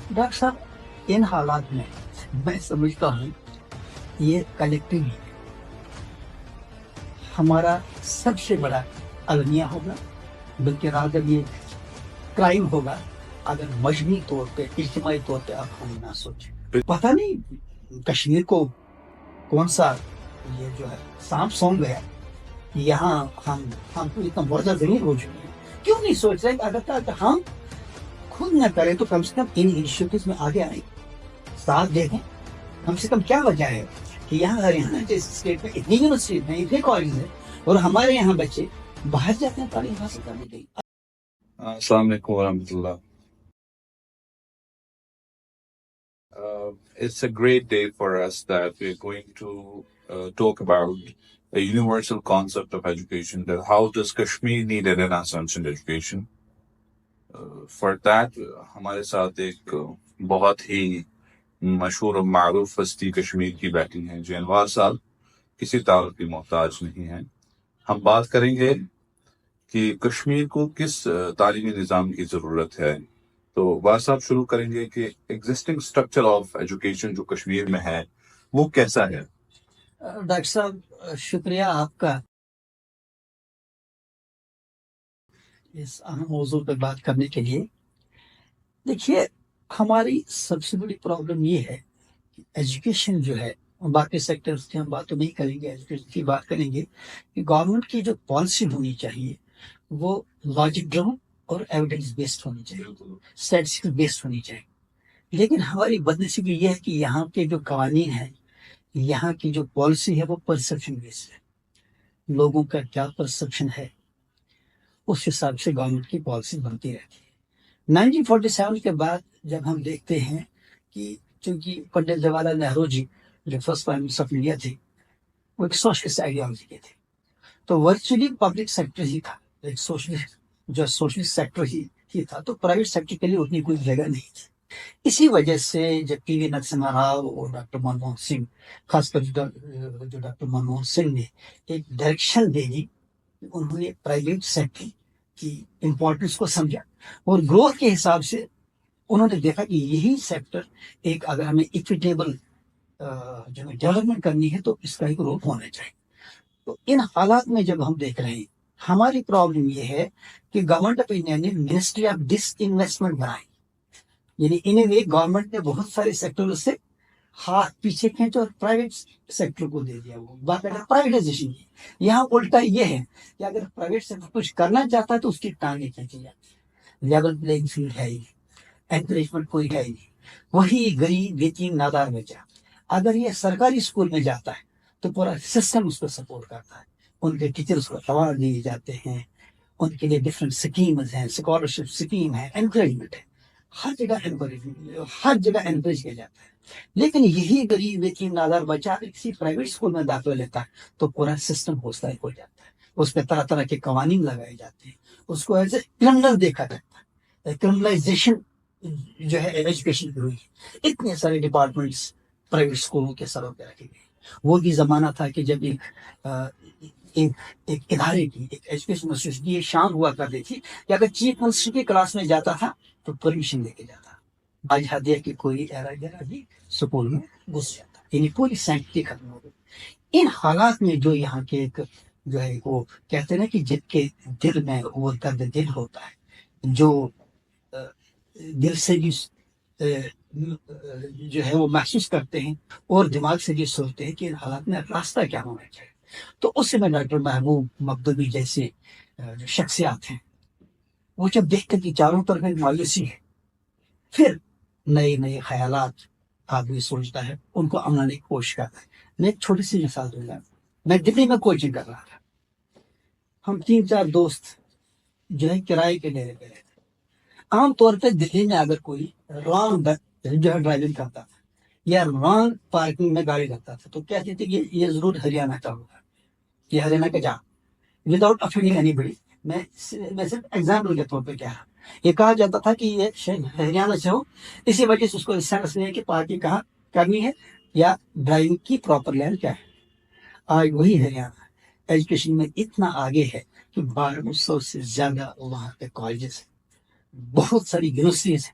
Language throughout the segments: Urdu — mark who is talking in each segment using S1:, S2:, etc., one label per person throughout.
S1: ڈاکٹر صاحب ان حالات میں میں سمجھتا ہوں یہ کلیکٹیولی ہمارا سب سے بڑا المیہ ہوگا، بلکہ اگر یہ کرائم ہوگا اگر مجموعی طور پہ اجتماعی طور پہ اب ہم نہ سوچیں. پتہ نہیں کشمیر کو کون سا یہ جو ہے سانپ سونگ گیا، یہاں ہم کو اتنا مردہ ذریع ہو چکے ہیں. کیوں نہیں سوچ رہے کہ اگر ہم خود نہ کریں تو کم سے کم ان انیشیٹوز میں آگے آئیں، ساتھ دے دیں. کم سے کم کیا وجہ ہے کہ یہاں ہریانہ جیسے اسٹیٹ میں اتنی یونیورسٹی ہیں، اتنے کالج ہیں، اور ہمارے یہاں بچے باہر جاتے ہیں تعلیم حاصل کرنے کے لیے.
S2: السلام علیکم ورحمۃ اللہ. It's a great day for us that we're going to talk about a universal concept of education, that how does Kashmir need a renaissance in education. For that, ہمارے ساتھ ایک بہت ہی مشہور و معروف ہستی کشمیر کی بیٹھی ہیں جو انوار صاحب کسی تعارف کی محتاج نہیں ہیں. ہم بات کریں گے کہ کشمیر کو کس تعلیمی نظام کی ضرورت ہے. تو وار صاحب شروع کریں گے کہ ایگزسٹنگ اسٹرکچر آف ایجوکیشن جو کشمیر میں ہے وہ کیسا ہے.
S1: ڈاکٹر صاحب شکریہ آپ کا اس اہم موضوع پہ بات کرنے کے لیے. دیکھیے ہماری سب سے بڑی پرابلم یہ ہے کہ ایجوکیشن جو ہے، باقی سیکٹرز کی ہم بات تو نہیں کریں گے، ایجوکیشن کی بات کریں گے کہ گورنمنٹ کی جو پالیسی ہونی چاہیے وہ لاجک ڈرون اور ایویڈنس بیسڈ ہونی چاہیے، اسٹیٹسٹکس بیسڈ ہونی چاہیے. لیکن ہماری بدنصیبی یہ ہے کہ یہاں کے جو قوانین ہیں، یہاں کی جو پالیسی ہے وہ پرسپشن بیسڈ ہے. لوگوں کا کیا پرسپشن ہے اس حساب سے گورنمنٹ کی پالیسی بنتی رہتی ہے. 1947 کے بعد جب ہم دیکھتے ہیں کہ چونکہ پنڈت جواہر لال نہرو جی جو first prime minister of India تھے وہ ایک سوشلسٹ آئیڈیالوجی کے تھے، تو ورچولی پبلک سیکٹر ہی تھا، ایک سوشلسٹ سیکٹر ہی تھا، تو پرائیویٹ سیکٹر کے لیے اتنی کوئی جگہ نہیں تھی. اسی وجہ سے جب پی وی نرسمہا راؤ اور ڈاکٹر منموہن سنگھ، خاص کر جو ڈاکٹر منموہن سنگھ نے ایک ڈائریکشن دے دی، انہوں نے پرائیویٹ سیکٹر کی امپورٹنس کو سمجھا اور گروتھ کے حساب سے انہوں نے دیکھا کہ یہی سیکٹر ایک اگر ہمیں اکویٹیبل جو ڈیولپمنٹ کرنی ہے تو اس کا ایک رول ہونا چاہیے. تو ان حالات میں جب ہم دیکھ رہے ہیں ہماری پرابلم یہ ہے کہ گورنمنٹ آف انڈیا نے منسٹری آف ڈس انویسٹمنٹ بنائی، یعنی ان وے گورنمنٹ نے بہت سارے سیکٹروں سے ہاتھ پیچھے کھینچا اور پرائیویٹ سیکٹر کو دے دیا، وہ باقاعدہ پرائیویٹائزیشن کی. یہاں الٹا یہ ہے کہ اگر پرائیویٹ سیکٹر کچھ کرنا چاہتا ہے تو اس کی ٹانگیں کھینچی جاتی ہیں. لیول پلینگ فیلڈ ہے ہی، انکریجمنٹ کوئی ہے ہی نہیں. وہی غریب یتیم نادار بچہ اگر یہ سرکاری اسکول میں جاتا ہے تو پورا سسٹم اس کو سپورٹ کرتا ہے، ان کے ٹیچرس کو ایوارڈ دیے جاتے ہیں، ان کے لیے ڈفرینٹ اسکیمز ہیں، اسکالرشپ اسکیم ہے، انکریجمنٹ ہے، ہر جگہ انکریج کیا جاتا ہے. لیکن یہی غریب یتیم نادار بچہ اگر کسی پرائیویٹ اسکول میں داخلہ لیتا ہے تو پورا سسٹم ہوستا ہو جاتا ہے، اس پہ طرح طرح کے قوانین لگائے جاتے ہیں، اس کو ایز اے کرمنل دیکھا جاتا ہے. کرمنلائزیشن جو ہے ایجوکیشن کی ہوئی ہے، اتنے سارے ڈپارٹمنٹس پرائیویٹ اسکولوں کے سروں پہ رکھے گئے. وہ بھی زمانہ تھا کہ جب ایک ادارے کی، ایک ایجوکیشن انسٹیٹیوشن کی یہ شان ہوا کرتی تھی کہ اگر چیف منسٹر کی کلاس میں جاتا تھا تو پرمیشن لے کے جاتا. آج ہدیہ کی کوئی ایرا گرا بھی سکول میں گھس جاتا، یعنی پوری سینکٹی ختم ہو گئی. ان حالات میں جو یہاں کے ایک جو ہے وہ کہتے ہیں نا کہ جن کے دل میں وہ درد دل ہوتا ہے، جو دل سے بھی جو ہے وہ محسوس کرتے ہیں اور دماغ سے بھی سوچتے ہیں کہ ان حالات میں راستہ کیا ہونا چاہیے. تو اس سے میں ڈاکٹر محبوب مخدومی جیسے جو شخصیات ہیں وہ جب دیکھتے کہ چاروں طرف مایوسی ہے، پھر نئے نئے خیالات آدمی سوچتا ہے، ان کو اپنانے کی کوشش کرتا ہے. میں ایک چھوٹی سی مثال دوں گا. میں دلی میں کوچنگ کر رہا تھا، ہم 3-4 دوست جو ہے کرائے کے ڈیرے پہ رہتے. عام طور پہ دلی میں اگر کوئی رانگ جو ہے ڈرائیونگ کرتا تھا یا رانگ پارکنگ میں گاڑی رکھتا تھا تو کہتے تھے کہ یہ ضرور ہریانہ کا ہوگا، یہ ہریانہ کا جا، وداؤٹ افینڈنگ اینی بڈی. میں صرف ایگزامپل کے طور پہ کہہ رہا ہوں. یہ کہا جاتا تھا کہ یہ ہریانہ سے ہو، اسی وجہ سے اس کو سینس نہیں ہے کہ پارکنگ کہاں کرنی ہے یا ڈرائیونگ کی پراپر لین کیا ہے. آج وہی ہریانہ ایجوکیشن میں اتنا آگے ہے کہ 1200 سے زیادہ وہاں پہ کالجز ہیں، بہت ساری یونیورسٹیز ہیں،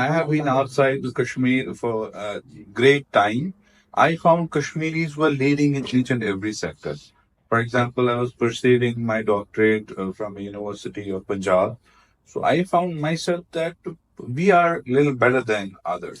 S2: I have been outside Kashmir for a great time. I found Kashmiris were leading in each and every sector. For example, I was pursuing my doctorate from the University of Punjab. So I found myself that we are a little better than others.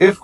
S2: If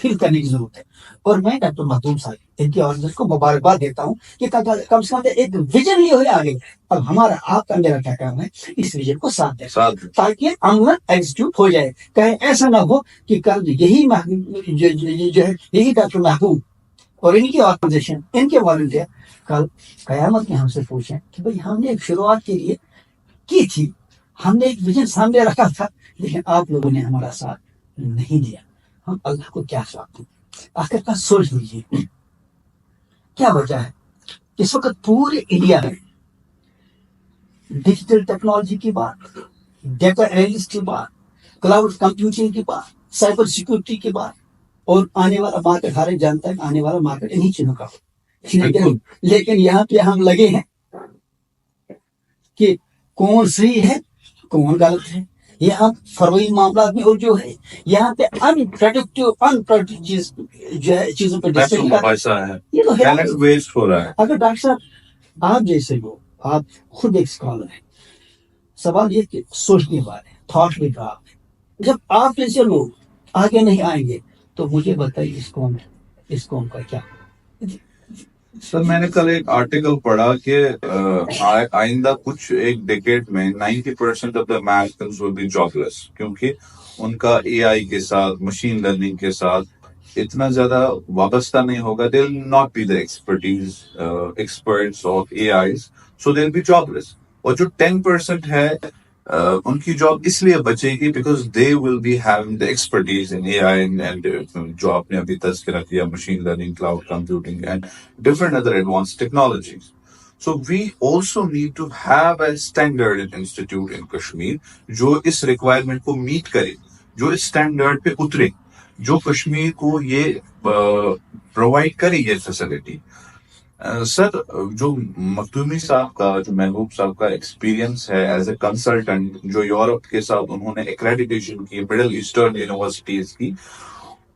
S1: فل کرنے کی ضرورت ہے. اور میں ڈاکٹر مخدوم صاحب ان کی آرگنائزیشن کو مبارکباد دیتا ہوں کہ کم سے کم ایک ویژن لیے ہوئے آگے. اب ہمارا آپ کا میرا کیا کام ہے اس ویژن کو ساتھ دیں تاکہ عمل ایگزیکیوٹ ہو جائے. کہیں ایسا نہ ہو کہ کل یہی جو ہے یہی ڈاکٹر محبوب اور ان کی آرگنائزیشن ان کے والنٹیئر کل قیامت میں ہم سے پوچھیں کہ بھئی ہم نے ایک شروعات کے لیے کی تھی, ہم نے ایک ویژن سامنے رکھا تھا, لیکن آپ لوگوں نے ہمارا ساتھ نہیں دیا. ہم اللہ کو کیا جواب دیں؟ آخر کا سوچ لیجیے کیا وجہ ہے. اس وقت پورے انڈیا میں ڈیجیٹل ٹیکنالوجی کی بات, ڈیٹا انالیسٹ کی بات, کلاؤڈ کمپیوٹنگ کی بات, سائبر سیکورٹی کی بات, اور آنے والا مارکیٹ ہر ایک جانتا ہے کہ آنے والا مارکیٹ انہیں چیزوں کا ہو. لیکن یہاں پہ ہم لگے ہیں کہ کون صحیح ہے کون غلط ہے. یہاں فروئی معاملات میں اور جو ہے یہاں پہ انپریڈکٹیو چیز جو ہے چیزوں پہ ڈسکشن
S2: ہے,
S1: یہ تو ہے.
S2: ویسٹ ہو رہا ہے.
S1: اگر ڈاکٹر صاحب آپ جیسے ہو, آپ خود ایک اسکالر ہیں, سوال یہ کہ سوچنے والے تھاٹ بھی آپ ہے. جب آپ جیسے لوگ آگے نہیں آئیں گے تو مجھے بتائیے اس قوم کا کیا.
S2: سر میں نے کل ایک آرٹیکل پڑھا کہ آئندہ کچھ ایک ڈیکیڈ میں 90% of the Americans will be jobless, کیونکہ ان کا اے آئی کے ساتھ مشین لرننگ کے ساتھ اتنا زیادہ وابستہ نہیں ہوگا. They will not be the experts of AIs, so they will be jobless. اور جو 10% ہے ان کی جاب اس لیے بچے گی because they will be having the expertise in A I and جو آپ نے ابھی تذکرہ کیا machine learning, cloud computing and different other advanced technologies. So we also need to have a standard institute in Kashmir جو اس requirement کو meet کرے, جو اس standard پہ اترے, جو کشمیر کو یہ provide کرے یہ facility. سر جو مخدومی صاحب کا, جو محبوب صاحب کا ایکسپیرینس ہے ایز اے کنسلٹنٹ, جو یورپ کے ساتھ انہوں نے ایکریڈیٹیشن کی مڈل ایسٹرن یونیورسٹیز کی,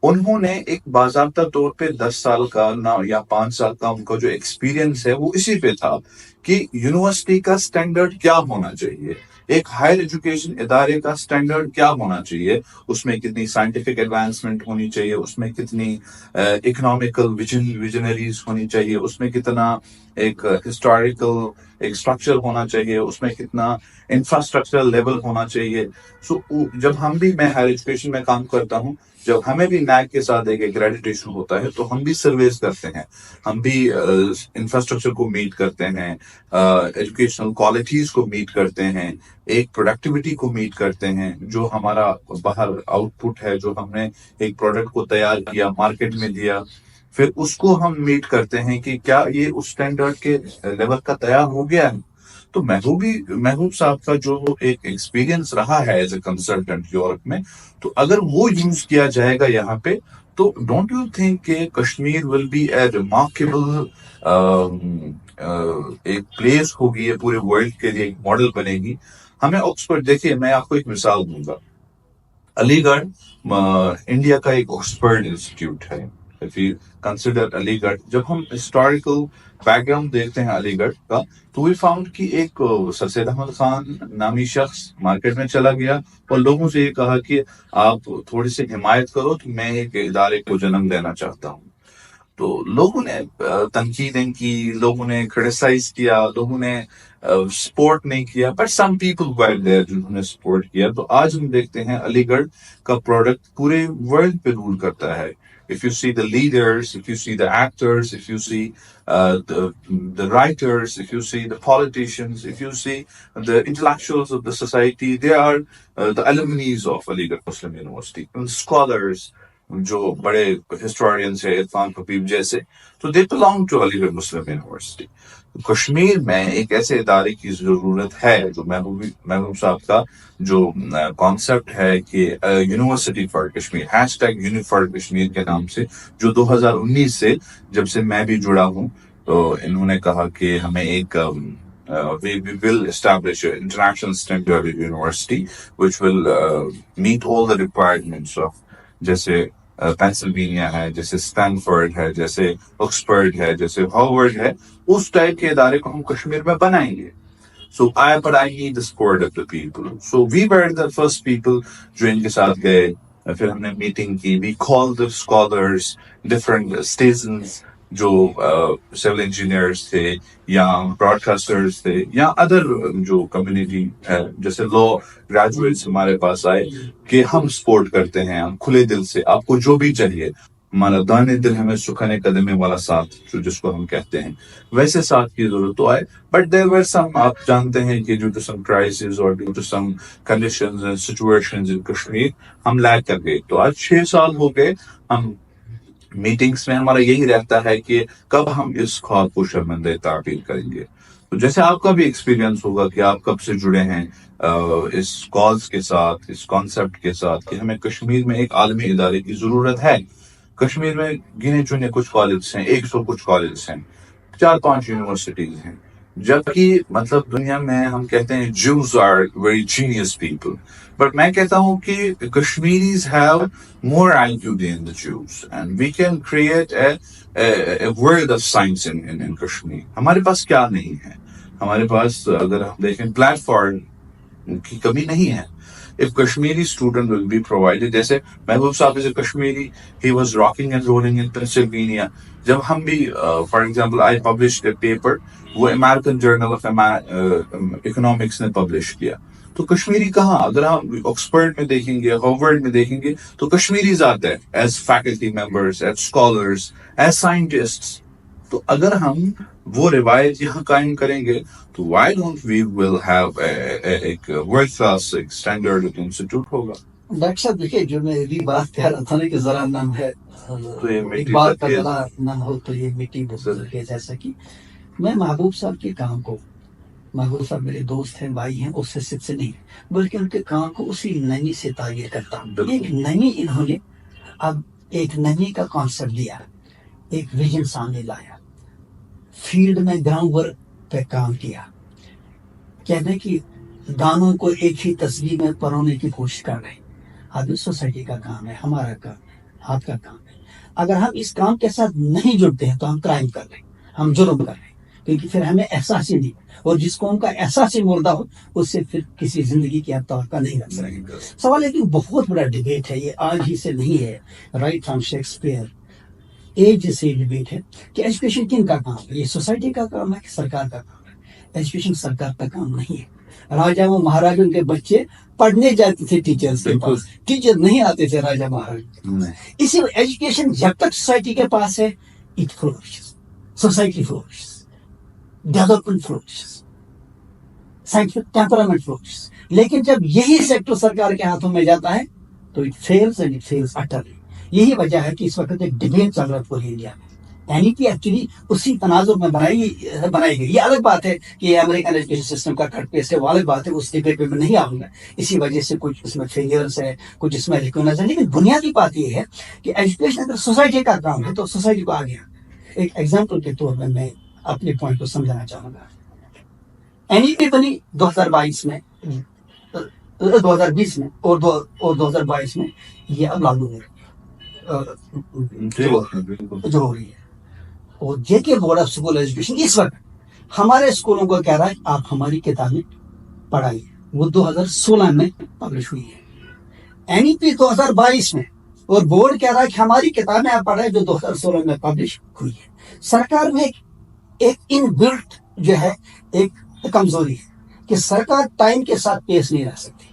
S2: انہوں نے ایک باضابطہ طور پہ 10 سال کا یا 5 سال کا ان کا جو ایکسپیرینس ہے وہ اسی پہ تھا کہ یونیورسٹی کا سٹینڈرڈ کیا ہونا چاہیے, ایک ہائر ایجوکیشن ادارے کا سٹینڈرڈ کیا ہونا چاہیے, اس میں کتنی سائنٹیفک ایڈوانسمنٹ ہونی چاہیے, اس میں کتنی اکنامیکل ویژنریز ہونی چاہیے, اس میں کتنا ایک ہسٹوریکل ایک اسٹرکچر ہونا چاہیے, اس میں کتنا انفراسٹرکچر لیول ہونا چاہیے. سو جب ہم بھی, میں ہائر ایجوکیشن میں کام کرتا ہوں, جب ہمیں بھی نیک کے ساتھ ایک ایکریڈیٹیشن ہوتا ہے تو ہم بھی سرویز کرتے ہیں, ہم بھی انفراسٹرکچر کو میٹ کرتے ہیں, ایجوکیشنل کوالٹیز کو میٹ کرتے ہیں, ایک پروڈکٹیوٹی کو میٹ کرتے ہیں, جو ہمارا باہر آؤٹ پٹ ہے, جو ہم نے ایک پروڈکٹ کو تیار کیا, مارکیٹ میں دیا, پھر اس کو ہم میٹ کرتے ہیں کہ کیا یہ اس سٹینڈرڈ کے لیول کا تیار ہو گیا ہے. تو محبوب صاحب کا جو ایک ایکسپیرینس رہا ہے ایز اے کنسلٹنٹ یورپ میں, تو اگر وہ یوز کیا جائے گا یہاں پہ تو ڈونٹ یو تھنک کہ Kashmir will be a remarkable ایک پلیس ہوگی, یہ پورے ورلڈ کے لیے ایک ماڈل بنے گی. ہمیں آکسفورڈ, دیکھیے میں آپ کو ایک مثال دوں گا, علی گڑھ انڈیا کا ایک آکسفورڈ انسٹیٹیوٹ ہے. If you consider علی گڑھ, جب ہم ہسٹوریکل بیک گراؤنڈ دیکھتے ہیں علی گڑھ کا, تو وی فاؤنڈ کہ ایک سر سید احمد خان نامی شخص مارکیٹ میں چلا گیا اور لوگوں سے یہ کہا کہ آپ تھوڑی سی حمایت کرو تو میں ایک ادارے کو جنم دینا چاہتا ہوں. تو لوگوں نے تنقیدیں کی, لوگوں نے کرٹیسائز کیا, لوگوں نے سپورٹ نہیں کیا, but some people were there جنہوں نے سپورٹ کیا. تو آج ہم دیکھتے ہیں علی گڑھ کا پروڈکٹ پورے ورلڈ پہ رول کرتا ہے. If you see the leaders, if you see the actors, if you see the writers, if you see the politicians, if you see the intellectuals of the society, they are the alumni of Aligarh Muslim University, and scholars, جو بڑے ہسٹورینس ہیں عرفان خفیف جیسے, تو they belong to Aligarh Muslim University. Kashmir میں ایک ایسے ادارے کی ضرورت ہے, جو محبوب صاحب کا جو کانسیپٹ ہے کہ university for Kashmir, #uni for Kashmir کے نام سے, جو 2019 سے جب سے میں بھی جڑا ہوں, تو انہوں نے کہا کہ ہمیں ایک we will establish an international standard university which will meet all the requirements of, جیسے پینسلوینیا ہے, جیسے اسٹینفورڈ ہے, جیسے آکسفورڈ ہے, جیسے ہارورڈ ہے, اس ٹائپ کے ادارے کو ہم کشمیر میں بنائیں گے. So but I need the support of the people. So we were the first people جو ان کے ساتھ گئے, پھر ہم نے میٹنگ کی. وی کال دا اسکالرس, ڈفرنٹ سٹیزنز جو سول انجینئرس تھے یا براڈ کاسٹرز تھے یا ادر جو کمیونٹی ہے, جیسے لا گریجویٹس ہمارے پاس آئے کہ ہم سپورٹ کرتے ہیں, ہم کھلے دل سے, آپ کو جو بھی چاہیے, ہمارا دانے دل ہمیں سکھانے قدمے والا ساتھ جس کو ہم کہتے ہیں, ویسے ساتھ کی ضرورت تو آئے. بٹ دیر ور سم, آپ جانتے ہیں کہ ڈیو ٹو سم کرائسز اور due to some conditions and situations in Kashmir ہم لیگ کر گئے. تو آج 6 سال ہو گئے, ہم میٹنگز میں ہمارا یہی رہتا ہے کہ کب ہم اس خواب کو شرمندہ تعبیر کریں گے. تو جیسے آپ کا بھی ایکسپیرینس ہوگا کہ آپ کب سے جڑے ہیں اس کالز کے ساتھ, اس کانسیپٹ کے ساتھ کہ ہمیں کشمیر میں ایک عالمی ادارے کی ضرورت ہے. کشمیر میں گنے چنے کچھ کالجز ہیں, 100 کچھ کالجز ہیں, 4-5 یونیورسٹیز ہیں, جبکہ مطلب دنیا میں ہم کہتے ہیں Jews are very genius people. But میں کہتا ہوں کہ Kashmiris have more IQ than the Jews and we can create a world of science in Kashmir. ہمارے پاس کیا نہیں ہے, ہمارے پاس اگر ہم دیکھیں پلیٹ فارم کی کمی نہیں ہے. If Kashmiri student will be provided, جیسے محبوب صاحب is a Kashmiri, he was rocking and rolling in Pennsylvania. جب ہم بھی for example I published a paper, وہ American Journal of Economics نے پبلش کیا, تو کشمیری کہاں, اگر ہم آکسفورڈ میں دیکھیں گے, ہارورڈ میں دیکھیں گے, تو کشمیریز آتے ہیں as faculty members, as scholars, as scientists. تو اگر ہم وہ روایت یہاں قائم کریں گے تو why don't we will have ایک ورلڈ کلاس ایک اسٹینڈرڈ انسٹیٹیوٹ ہوگا.
S1: ڈاکٹر صاحب دیکھیے, جو میں بھی بات کہہ رہا تھا نا کہ ذرا نم ہے,
S2: تو یہ
S1: ایک بات کا ذرا نم ہو تو یہ مٹی بزرگ ہے. جیسا کہ میں محبوب صاحب کے کام کو, محبوب صاحب میرے دوست ہیں, بھائی ہیں, اس حصے سے نہیں بلکہ ان کے کام کو اسی نمی سے تعبیر کرتا ہوں. ایک نمی انہوں نے اب ایک نمی کا کانسیپٹ دیا, ایک ویژن سامنے لایا, فیلڈ میں گراؤنڈ ورک پہ کام کیا. کہتے ہیں کہ دانوں کو ایک ہی تصویر میں پرونے کی کوشش کر رہے ہیں. اب سوسائٹی کا کام ہے, ہمارا کام, آپ کا کام ہے. اگر ہم اس کام کے ساتھ نہیں جڑتے ہیں تو ہم کرائم کر رہے ہیں, ہم جرم کر رہے ہیں, کیونکہ پھر ہمیں احساس ہی نہیں, اور جس قوم کا احساس ہی مردہ ہو اس سے پھر کسی زندگی کی آپ توقع نہیں رکھ سکتے. سوال ہے کہ بہت بڑا ڈبیٹ ہے, یہ آج ہی سے نہیں ہے. رائٹ فرام شیکسپیئر ایج سے ڈبیٹ ہے کہ ایجوکیشن کن کا کام ہے, یہ سوسائٹی کا کام ہے کہ سرکار کا کام ہے. ایجوکیشن سرکار کا کام نہیں ہے. راجا و مہاراجوں کے بچے پڑھنے جاتے تھے ٹیچرز کے پاس, ٹیچر نہیں آتے تھے راجا مہاراجا. اسی ایجوکیشن جب تک سوسائٹی کے پاس ہے, it flourishes, society flourishes, development flourishes, scientific temperament flourishes. لیکن جب یہی سیکٹر سرکار کے ہاتھوں میں جاتا ہے تو it feels and it feels utterly. یہی وجہ ہے کہ اس وقت ایک ڈبیٹ چل رہا ہے پوری انڈیا میں, یعنی کہ ایکچولی اسی تناظر میں بنائی گئی. یہ الگ بات ہے کہ یہ امریکن ایجوکیشن سسٹم کا کٹ پیسٹ ہے, وہ الگ بات ہے, اس ڈبیٹ پہ میں نہیں آؤں گا. اسی وجہ سے کچھ اس میں فیلئرس ہے, کچھ اس میں لیکنز ہے. لیکن بنیادی بات یہ ہے کہ ایجوکیشن اگر سوسائٹی کا کام ہے تو سوسائٹی کو آگے آنا. ایک ایگزامپل کے طور پر میں اپنے پوائنٹ کو سمجھانا چاہوں گا. NEP بنی 2022 میں, 2020 میں اور 2022 میں, یہ اب لاگو ہو رہی ہے, جو ہو رہی ہے. اور JK board of school education اس وقت ہمارے اسکولوں کو کہہ رہا ہے آپ ہماری کتابیں پڑھائیے. وہ 2016 میں پبلش ہوئی ہے. NEP 2022 میں, اور بورڈ کہہ رہا ہے کہ ہماری کتابیں آپ پڑھائیں جو 2016 میں پبلش ہوئی ہے. سرکار میں ایک ان بلٹ جو ہے ایک کمزوری ہے کہ سرکار ٹائم کے ساتھ پیش نہیں رہ سکتی.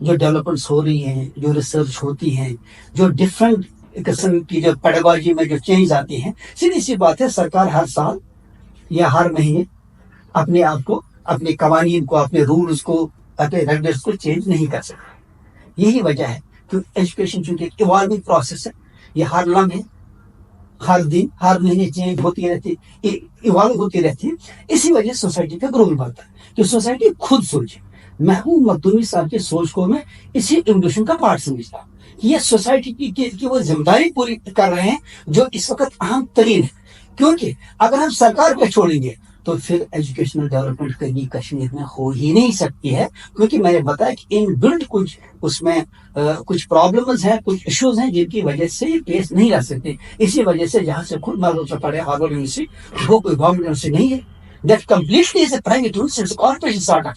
S1: جو ڈیولپمنٹس ہو رہی ہیں, جو ریسرچ ہوتی ہیں, جو ڈفرینٹ قسم کی جو پیڈاگوجی میں جو چینج آتی ہیں, سیدھی سی بات ہے سرکار ہر سال یا ہر مہینے اپنے آپ کو, اپنے قوانین کو, اپنے رولز کو, اپنے ریگولیشنز کو چینج نہیں کر سکتی. یہی وجہ ہے کہ ایجوکیشن چونکہ ایک ایوالونگ پروسیس ہے, یہ ہر لمحے, ہر دن, ہر مہینے چینج ہوتی رہتی, ایوالو ہوتی رہتی ہے. اسی وجہ سے سوسائٹی کا گروتھ بڑھتا ہے کہ سوسائٹی خود سوچے. محبوب مخدومی صاحب کی سوچ کو میں اسی ایوولوشن کا پارٹ سمجھتا ہوں. یہ سوسائٹی کی وہ ذمہ داری پوری کر رہے ہیں جو اس وقت اہم ترین ہے. کیونکہ اگر ہم سرکار پہ چھوڑیں گے تو پھر ایجوکیشنل ڈیولپمنٹ کبھی کشمیر میں ہو ہی نہیں سکتی ہے. کیونکہ میں نے بتایا کہ ان بلڈ کچھ اس میں کچھ پرابلمز ہیں, کچھ ایشوز ہیں جن کی وجہ سے یہ پیش نہیں رہ سکتے. اسی وجہ سے جہاں سے خود معلوم سے پڑھے ہارورڈ یونیورسٹی, وہ کوئی گورنمنٹ یونیورسٹی نہیں ہے. That completely is a private university, corporation start up.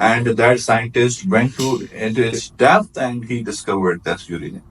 S2: and that scientist went to into its depth and he discovered that uranium।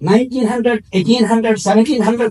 S1: 1900 1800 1700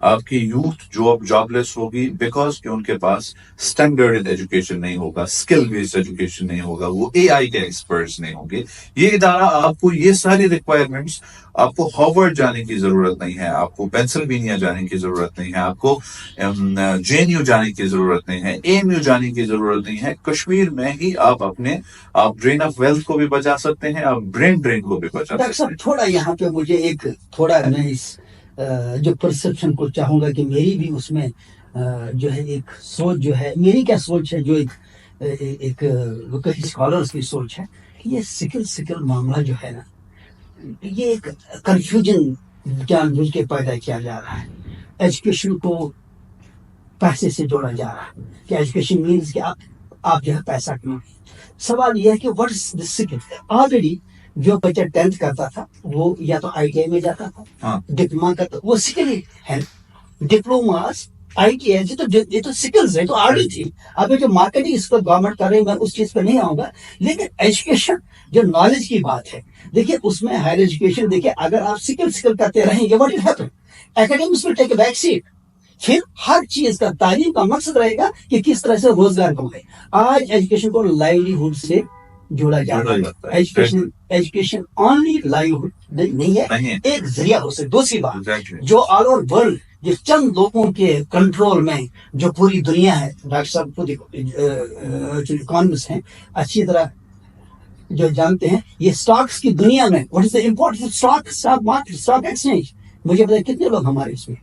S2: آپ کی یوتھ جابلیس ہوگی بیکاز کہ ان کے پاس اسٹینڈرڈ ایجوکیشن نہیں ہوگا, اسکل بیسڈ ایجوکیشن نہیں ہوگا, وہ اے آئی کے ایکسپرٹس نہیں ہوں گے. یہ ادارہ آپ کو یہ ساری ریکوائرمنٹس, آپ کو ہارورڈ جانے کی ضرورت نہیں ہے, آپ کو پینسلوینیا جانے کی ضرورت نہیں ہے, آپ کو جے این یو جانے کی ضرورت نہیں ہے, اے ایم یو جانے کی ضرورت نہیں ہے. کشمیر میں ہی آپ ڈرین آف ویلتھ کو بھی بچا سکتے ہیں, آپ برین ڈرین کو بھی بچا
S1: ڈاکٹر
S2: سکتے
S1: صاحب تھوڑا یہاں پہ مجھے ایک تھوڑا میں اس جو پرسپشن کو چاہوں گا کہ میری بھی اس میں جو ہے ایک سوچ جو ہے, میری کیا سوچ ہے, جو ایک کئی اسکالرس کی سوچ ہے کہ یہ سکل معاملہ جو ہے نا, یہ ایک کنفیوژن جان بوجھ کے پیدا کیا جا رہا ہے. ایجوکیشن کو پیسے سے جوڑا جا رہا ہے کہ ایجوکیشن مینس کہ آپ جو ہے پیسہ کمائیں. سوال یہ ہے کہ what is this skill. Already جو بچہ 10th کرتا تھا وہ یا تو آئی ٹی آئی میں جاتا تھا,
S2: ہاں,
S1: ڈپلوما کرتا, وہ سکل ہے. ڈپلوماز آئی ٹی آئی یہ تو سکلز ہے, تو آلریڈی تھی. اب جو مارکیٹنگ اس پر گورنمنٹ کر رہی ہے, میں اس چیز پہ نہیں آؤں گا, لیکن ایجوکیشن جو نالج کی بات ہے, دیکھیے اس میں ہائر ایجوکیشن, دیکھیے اگر آپ سکل کرتے رہیں گے what will happen, academics will take a back set. پھر ہر چیز کا تعلیم کا مقصد رہے گا کہ کس طرح سے روزگار کمائے. آج ایجوکیشن کو لائیولیہڈ سے جوڑا جاتا ہے. ایجوکیشن اونلی لائیولیہڈ نہیں ہے, ایک ذریعہ ہو سکتا. دوسری بات, جو آل اوور ورلڈ جو چند لوگوں کے کنٹرول میں جو پوری دنیا ہے, ڈاکٹر صاحب خود جو اکانومسٹ ہیں اچھی طرح جو جانتے ہیں, یہ اسٹاکس کی دنیا میں what is the important stock market, stock exchange. مجھے پتا کتنے لوگ ہمارے اس میں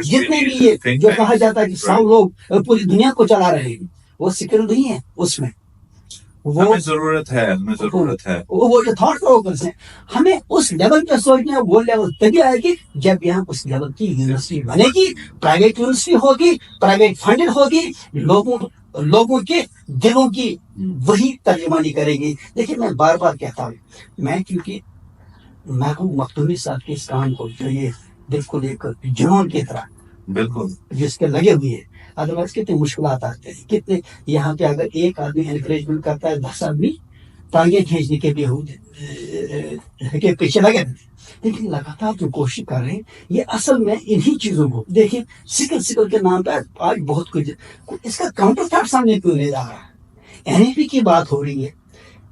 S1: جتنے بھی یہ جو کہا جاتا ہے کہ 100 لوگ پوری دنیا کو چلا رہے ہیں, وہ سکل نہیں ہے اس میں.
S2: ہمیں ضرورت ہے
S1: وہ جو تھاٹ پروکرز ہیں, ہمیں اس لیول پہ سوچنا ہے. وہ لیول تبھی آئے گی جب یہاں اس لیول کی یونیورسٹی بنے گی, پرائیویٹ یونیورسٹی ہوگی, پرائیویٹ فنڈڈ ہوگی, لوگوں کے دلوں کی وہی ترجمانی کرے گی. دیکھیے میں بار بار کہتا ہوں, میں کیونکہ محبوب مختومی صاحب کے اس کام کو جو یہ بالکل ایک جنون کی طرح
S2: بالکل
S1: جس کے لگے ہوئے ہیں, ادروائز کتنے مشکلات آتے ہیں, کتنے یہاں پہ اگر ایک آدمی انکریجمنٹ کرتا ہے 10 آدمی ٹانگیں کھینچنے کے پیچھے لگے. لیکن لگاتار جو کوشش کر رہے ہیں, یہ اصل میں انہی چیزوں کو دیکھیں. سکل کے نام پہ آج بہت کچھ, اس کا کاؤنٹر تھاٹ سامنے کیوں نہیں آ رہا. این ای پی کی بات ہو رہی ہے,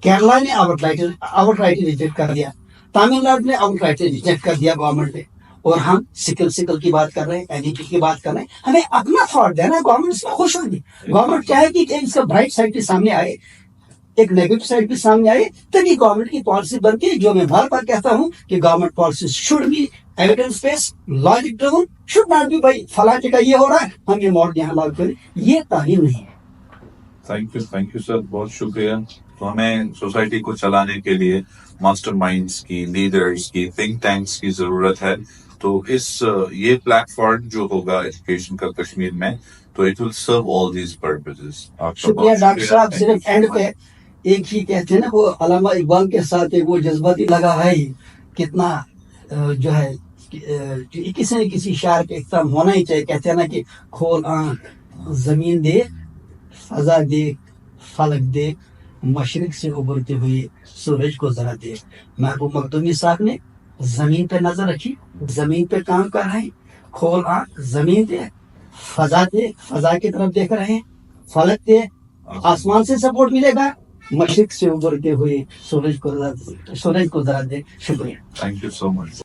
S1: کیرلا نے آؤٹ رائٹ ریجیکٹ کر دیا, تامل ناڈو نے آؤٹ رائٹ ریجیکٹ کر دیا گورنمنٹ نے, اور ہم سکل کی بات کر رہے ہیں, این ای پی کی بات کر رہے ہیں. ہمیں اپنا تھاٹ دینا ہے, گورنمنٹ اس میں خوش ہوگی. گورنمنٹ چاہے گی کہ اس کا برائٹ سائڈ بھی سامنے آئے, ایک نیگیٹو سائڈ بھی سامنے آئے, تبھی گورنمنٹ کی پالیسی بنتی ہے. جو میں بار بار کہتا ہوں کہ government policy should be evidence based, logic driven, should not be بھائی فلاں جگہ یہ ہو رہا ہے ہم یہ ماڈل یہاں لاگو کریں. یہ تعلیم نہیں ہے.
S2: تھینک یو سر, بہت شکریہ. تو ہمیں سوسائٹی کو چلانے کے لیے ماسٹر مائنڈس کی, لیڈرز کی, تھنک ٹینکس کی ضرورت ہے. تو یہ پلیٹ فارم جو ہوگا ایجوکیشن کا کشمیر میں, تو it will serve all these purposes.
S1: شکریہ ڈاکٹر صاحب. صرف اینڈ پہ ایک ہی کہتے ہیں نا, وہ علامہ اقبال کے ساتھ ایک وہ جذباتی لگا ہے ہی, کتنا جو ہے کسی نہ کسی شاعر کا اختتام ہونا ہی چاہیے. کہتے ہیں نا کہ کھول آنکھ, زمین دے, فضا دیکھ, فلک دیکھ, مشرق سے ابھرتے ہوئے سورج کو ذرا دیکھ. محبوب مخدومی صاحب نے زمین پہ نظر رکھی, زمین پہ کام کر رہے ہیں. کھول آنکھ, زمین دیکھ, فضا دیکھ, فضا کی طرف دیکھ رہے ہیں. فلک دیکھ, آسمان سے سپورٹ ملے گا. مشرق سے ابھرتے ہوئے سورج کو ذرا دیکھ. شکریہ.
S2: Thank you so much.